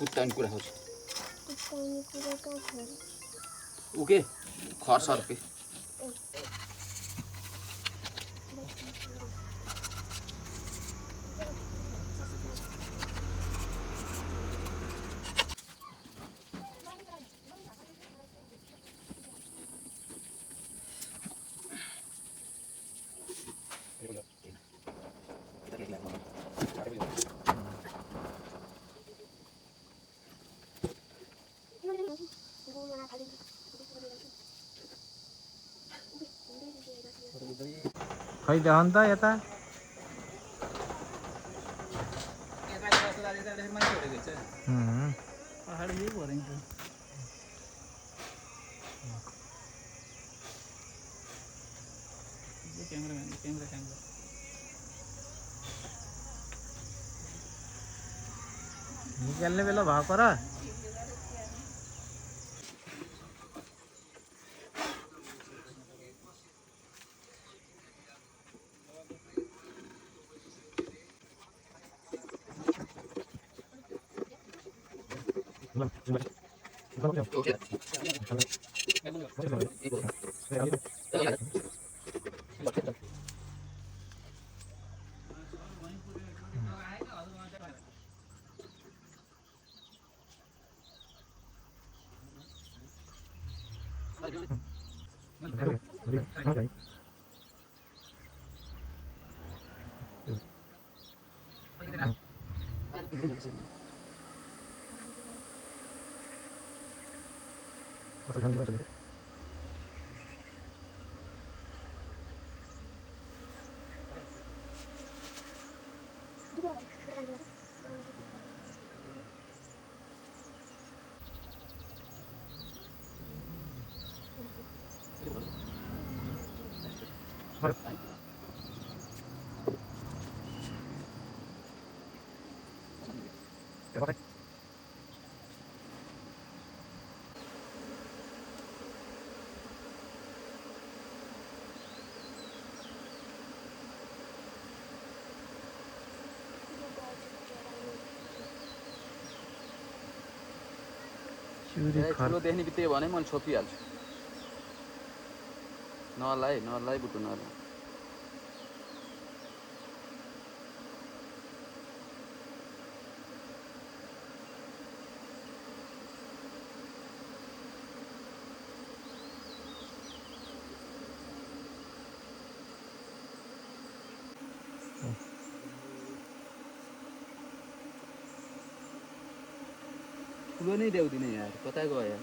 कुट्टाउने कुरा खोज कुट्टाउने कुरा कहाँ छ र? ऊ के खर सर्पे खै देखाउनु त यता निकाल्ने बेला भएको र ठुलो देख्ने बित्तिकै भने मैले छोपिहाल्छु नलाई बुटु नलाई ठुलो नै देउदिने यार कता गयो यार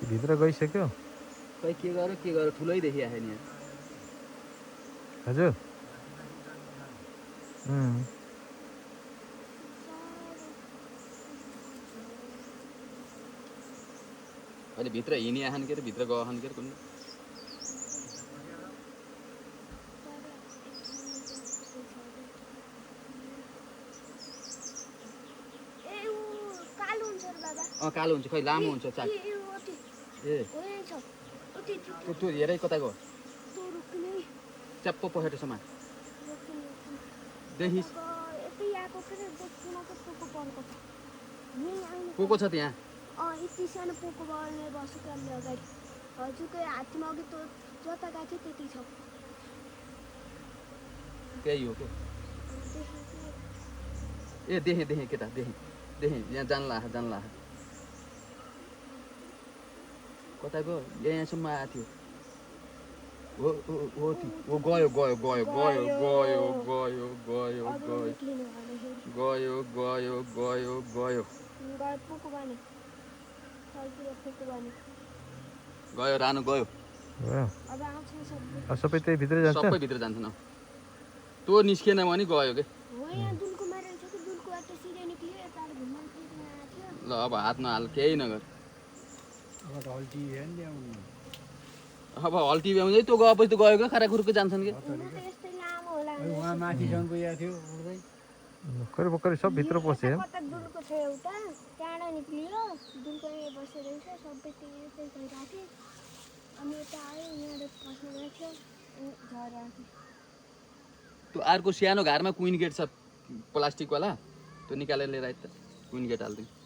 भित्र गइसक्यो खै के गर ठुलै देखिआयो नि यार हजुर अहिले भित्र हिँडिआहन् के अरे भित्र गहन् के अरे कुन कालो हुन्छ खै लामो हुन्छ चाक ए त्यो हेरै कता गयो च्याप्पो पखेटो समान देखिस् पोको छ त्यहाँ यति सानो पोको बल्ने बसेको हामीले अगाडि हजुरकै हातमा अघि त जता गएको थियो त्यति छ त्यही हो के ए देखेँ केटा देखेँ यहाँ जान्ला कता गयो यहाँसम्म आएको थियो हो गयो रानो गयो सबै त्यही भित्र जान्छ सबै भित्र जान्छ न त्यो निस्किएन भने गयो के ल अब हात नहाल केही नगर अब हल्टी भ्याउँदै त्यो गएपछि त गयो क्या खाराखुरुको जान्छन् कि भर्खरै सब भित्र पसे त्यो अर्को सानो घरमा क्विन गेट छ प्लास्टिकवाला त्यो निकालेर लिएर आइ त क्विन गेट हालिदिउँ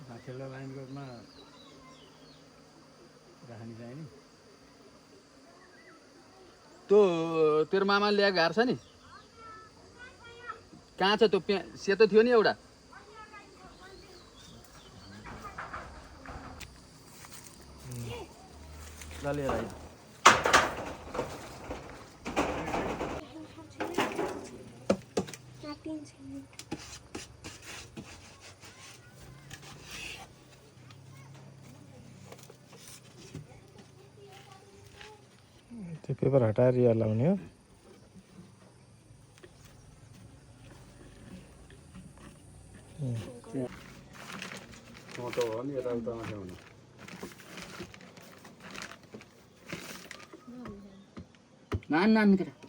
माथिल्लो लाइन रोडमा राख्ने चाहिँ नि त्यो तेरो मामाले ल्याएको घर छ नि कहाँ छ त्यो सेतो थियो नि एउटा ल लिएर आइ त्यो पेपर हटाएर यहाँ लाउने हो मोटो हो नि यताउता नछ्याउनु नान नान केटा